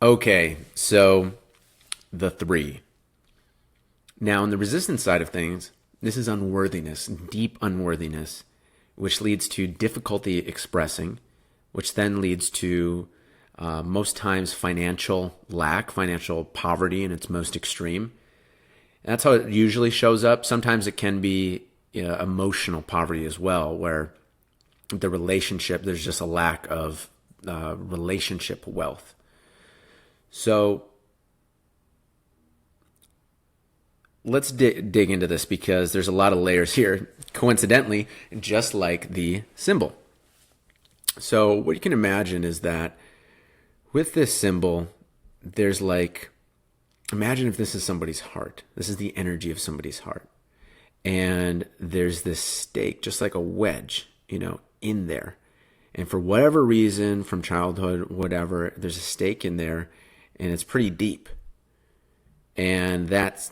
Okay, so the three. Now, on the resistance side of things, this is unworthiness, deep unworthiness, which leads to difficulty expressing, which then leads to most times financial lack, financial poverty in its most extreme. And that's how it usually shows up. Sometimes it can be emotional poverty as well, where the relationship, there's just a lack of relationship wealth. So let's dig into this because there's a lot of layers here, coincidentally, just like the symbol. So what you can imagine is that with this symbol, there's like, imagine if this is somebody's heart. This is the energy of somebody's heart. And there's this stake, just like a wedge, in there. And for whatever reason, from childhood, whatever, there's a stake in there, and it's pretty deep. And that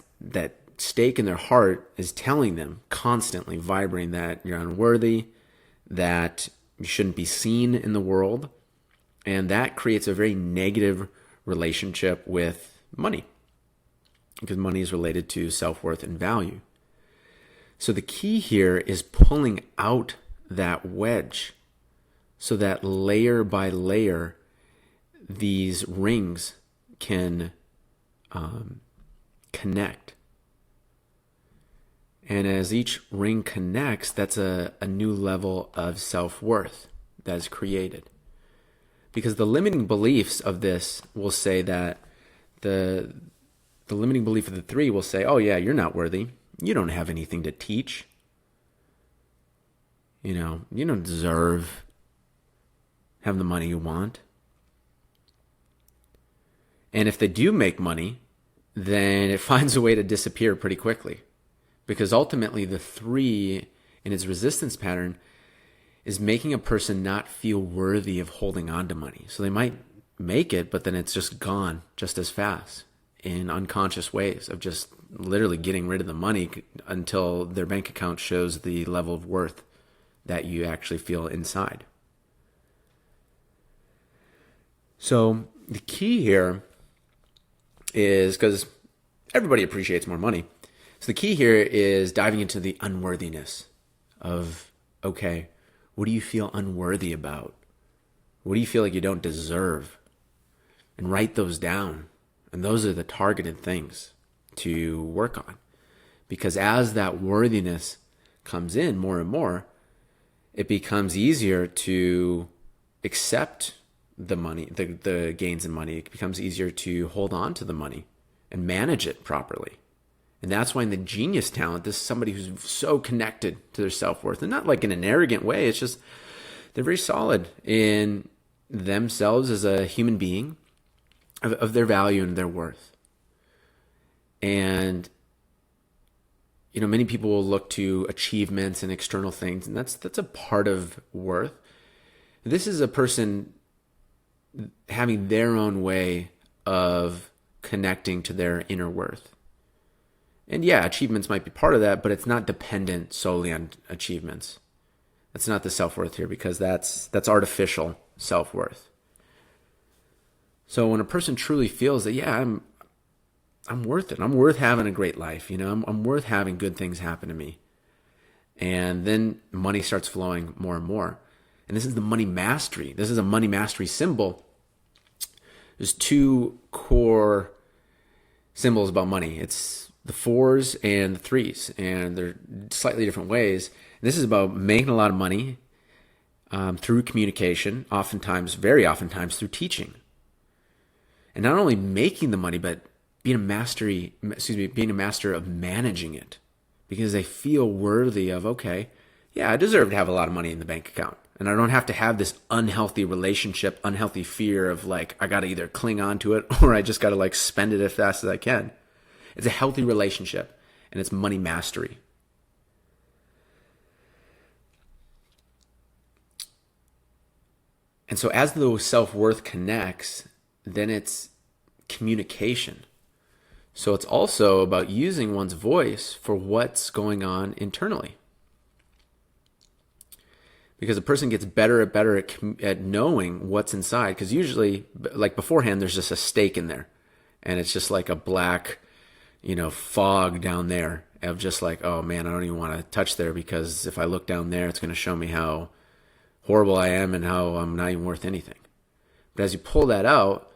stake in their heart is telling them, constantly vibrating, that you're unworthy, that you shouldn't be seen in the world. And that creates a very negative relationship with money, because money is related to self-worth and value. So the key here is pulling out that wedge so that layer by layer, these rings can connect. And as each ring connects, that's a new level of self-worth that is created. Because the limiting beliefs of this will say that the limiting belief of the three will say, oh yeah, you're not worthy. You don't have anything to teach. You don't deserve having the money you want. And if they do make money, then it finds a way to disappear pretty quickly. Because ultimately the three in its resistance pattern is making a person not feel worthy of holding on to money. So they might make it, but then it's just gone just as fast in unconscious ways of just literally getting rid of the money until their bank account shows the level of worth that you actually feel inside. So the key here is, because everybody appreciates more money, so the key here is diving into the unworthiness of, okay, what do you feel unworthy about? What do you feel like you don't deserve? And write those down. And those are the targeted things to work on. Because as that worthiness comes in more and more, it becomes easier to accept the money, the gains in money. It becomes easier to hold on to the money and manage it properly. And that's why in the genius talent, this is somebody who's so connected to their self-worth, and not like in an arrogant way. It's just they're very solid in themselves as a human being, of their value and their worth. And many people will look to achievements and external things, and that's a part of worth. This is a person having their own way of connecting to their inner worth. And yeah, achievements might be part of that, but it's not dependent solely on achievements. That's not the self-worth here, because that's artificial self-worth. So when a person truly feels that, yeah, I'm worth it. I'm worth having a great life. I'm worth having good things happen to me. And then money starts flowing more and more. And this is the money mastery. This is a money mastery symbol. There's two core symbols about money. It's the fours and the threes, and they're slightly different ways. And this is about making a lot of money through communication, very oftentimes through teaching. And not only making the money, but being a master of managing it, because they feel worthy of, okay, yeah, I deserve to have a lot of money in the bank account. And I don't have to have this unhealthy relationship, unhealthy fear of like, I got to either cling on to it or I just got to like spend it as fast as I can. It's a healthy relationship, and it's money mastery. And so as the self-worth connects, then it's communication. So it's also about using one's voice for what's going on internally. because a person gets better at knowing what's inside. Because usually, like beforehand, there's just a stake in there, and it's just like a black, fog down there of just like, oh man, I don't even want to touch there, because if I look down there, it's going to show me how horrible I am and how I'm not even worth anything. But as you pull that out,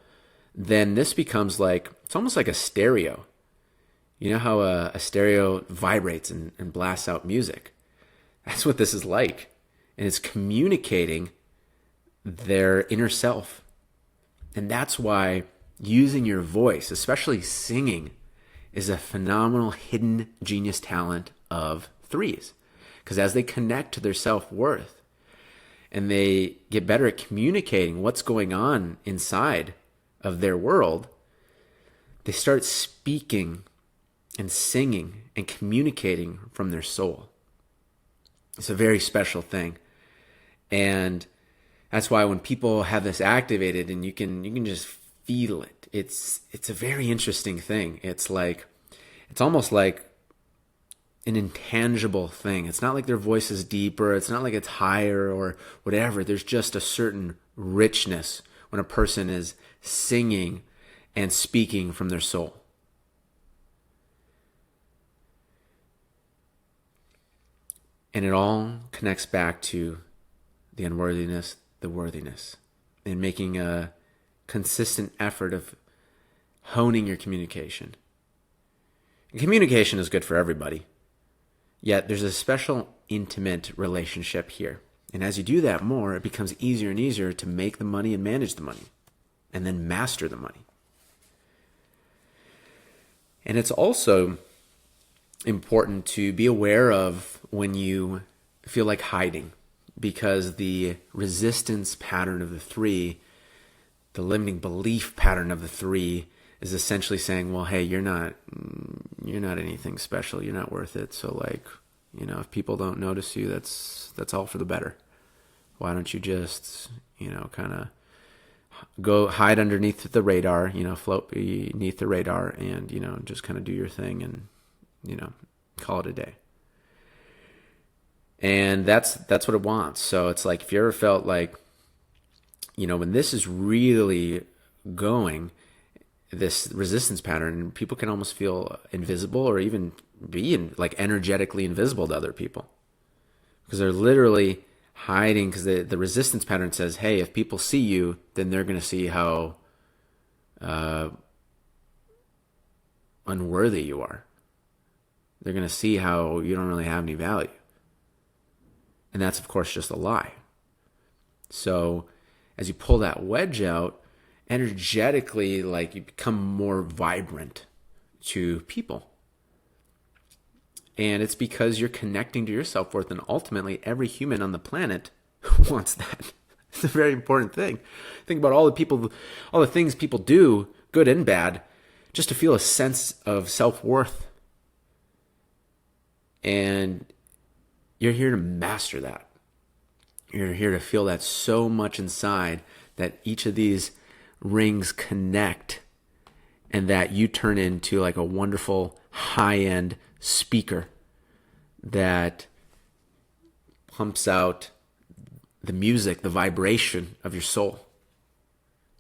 then this becomes like, it's almost like a stereo. You know how a stereo vibrates and blasts out music? That's what this is like. And it's communicating their inner self. And that's why using your voice, especially singing, is a phenomenal hidden genius talent of threes. Because as they connect to their self-worth and they get better at communicating what's going on inside of their world, they start speaking and singing and communicating from their soul. It's a very special thing. And that's why when people have this activated and you can just feel it, it's a very interesting thing. It's almost like an intangible thing. It's not like their voice is deeper. It's not like it's higher or whatever. There's just a certain richness when a person is singing and speaking from their soul. And it all connects back to the unworthiness, the worthiness, and making a consistent effort of honing your communication. And communication is good for everybody, yet there's a special intimate relationship here. And as you do that more, it becomes easier and easier to make the money and manage the money, and then master the money. And it's also important to be aware of when you feel like hiding, because the resistance pattern of the three, the limiting belief pattern of the three, is essentially saying, well, hey, you're not anything special. You're not worth it. So if people don't notice you, that's all for the better. Why don't you just, kind of go hide underneath the radar, float beneath the radar and, just kind of do your thing and, call it a day. And that's what it wants. So it's like, if you ever felt like, when this is really going, this resistance pattern, people can almost feel invisible or even be energetically invisible to other people, because they're literally hiding, because the resistance pattern says, hey, if people see you, then they're going to see how unworthy you are. They're going to see how you don't really have any value. And that's, of course, just a lie. So as you pull that wedge out, energetically, you become more vibrant to people. And it's because you're connecting to your self-worth, and ultimately every human on the planet wants that. It's a very important thing. Think about all the things people do, good and bad, just to feel a sense of self-worth. And you're here to master that. You're here to feel that so much inside that each of these rings connect, and that you turn into a wonderful high-end speaker that pumps out the music, the vibration of your soul,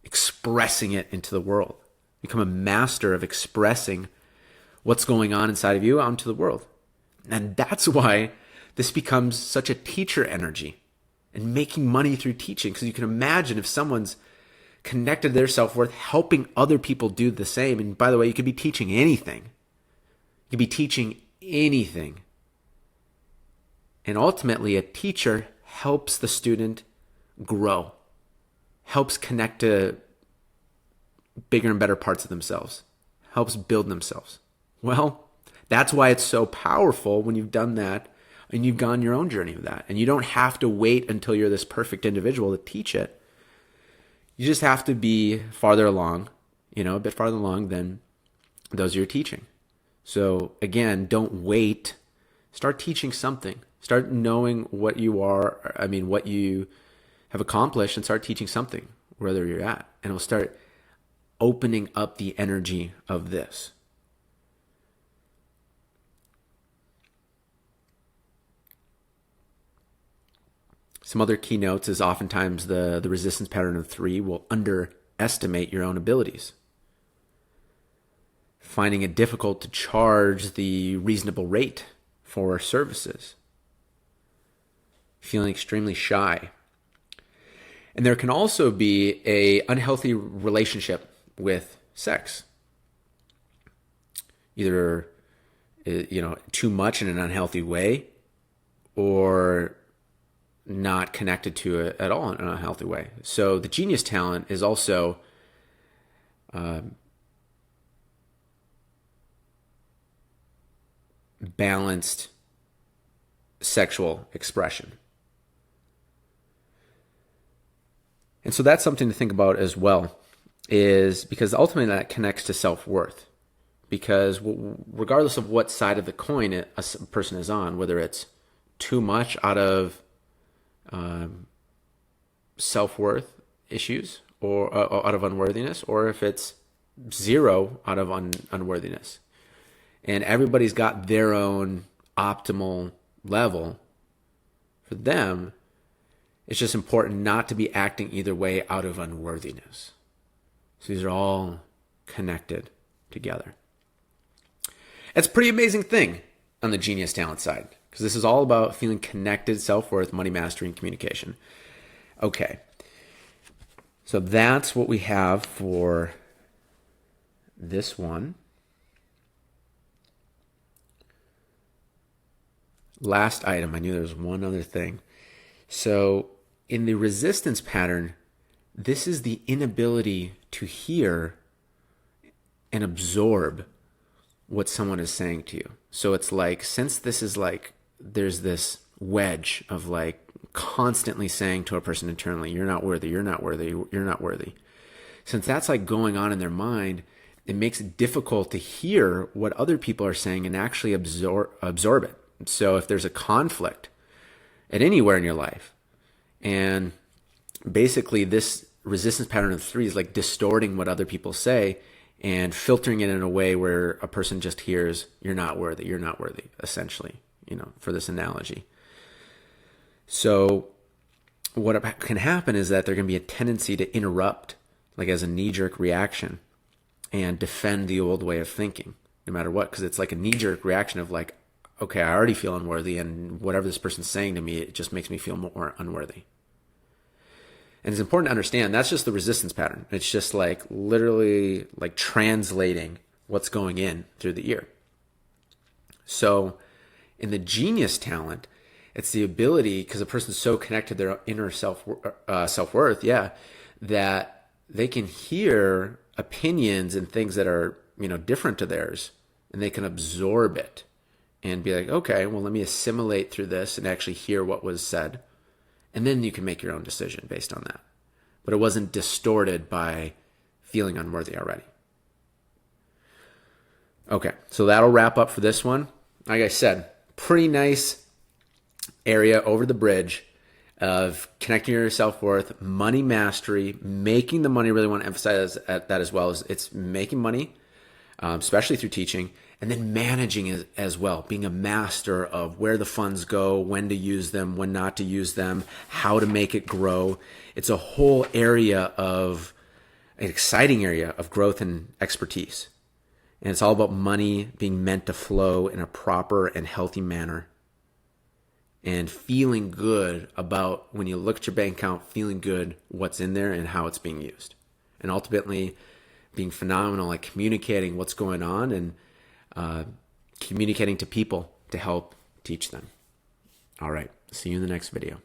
expressing it into the world. Become a master of expressing what's going on inside of you out into the world. And that's why this becomes such a teacher energy and making money through teaching. Because you can imagine if someone's connected to their self-worth, helping other people do the same. And by the way, you could be teaching anything. You could be teaching anything. And ultimately, a teacher helps the student grow, helps connect to bigger and better parts of themselves, helps build themselves. Well, that's why it's so powerful when you've done that and you've gone your own journey with that. And you don't have to wait until you're this perfect individual to teach it. You just have to be farther along, a bit farther along than those you're teaching. So again, don't wait. Start teaching something. Start knowing what what you have accomplished, and start teaching something wherever you're at. And it'll start opening up the energy of this. Some other keynotes is oftentimes the resistance pattern of 3 will underestimate your own abilities. Finding it difficult to charge the reasonable rate for services. Feeling extremely shy. And there can also be an unhealthy relationship with sex. Either, too much in an unhealthy way, or not connected to it at all in an unhealthy way. So the genius talent is also balanced sexual expression. And so that's something to think about as well, is because ultimately that connects to self-worth. Because regardless of what side of the coin a person is on, whether it's too much out of self-worth issues or out of unworthiness, or if it's 0 out of unworthiness. And everybody's got their own optimal level. For them, it's just important not to be acting either way out of unworthiness. So these are all connected together. It's a pretty amazing thing on the genius talent side, because this is all about feeling connected, self-worth, money mastery, and communication. Okay. So that's what we have for this one. Last item, I knew there was one other thing. So in the resistance pattern, this is the inability to hear and absorb what someone is saying to you. So it's like, since this is like, there's this wedge of like constantly saying to a person internally, you're not worthy, you're not worthy, you're not worthy. Since that's like going on in their mind, it makes it difficult to hear what other people are saying and actually absorb it. So if there's a conflict at anywhere in your life, and basically this resistance pattern of 3 is like distorting what other people say and filtering it in a way where a person just hears, you're not worthy, essentially, for this analogy. So what can happen is that there can be a tendency to interrupt, like as a knee-jerk reaction, and defend the old way of thinking, no matter what, because it's like a knee-jerk reaction of like, okay, I already feel unworthy, and whatever this person's saying to me, it just makes me feel more unworthy. And it's important to understand that's just the resistance pattern. It's just like literally like translating what's going in through the ear. So in the genius talent, it's the ability, because a person's so connected to their inner self-worth, that they can hear opinions and things that are, different to theirs, and they can absorb it and be like, okay, well, let me assimilate through this and actually hear what was said. And then you can make your own decision based on that. But it wasn't distorted by feeling unworthy already. Okay, so that'll wrap up for this one. Like I said, pretty nice area over the bridge of connecting your self-worth, money mastery, making the money. Really want to emphasize that as well. As it's making money, especially through teaching, and then managing it as well, being a master of where the funds go, when to use them, when not to use them, how to make it grow. It's a whole area of, an exciting area of growth and expertise. And it's all about money being meant to flow in a proper and healthy manner. And feeling good about, when you look at your bank account, feeling good what's in there and how it's being used. And ultimately being phenomenal at communicating what's going on and communicating to people to help teach them. All right. See you in the next video.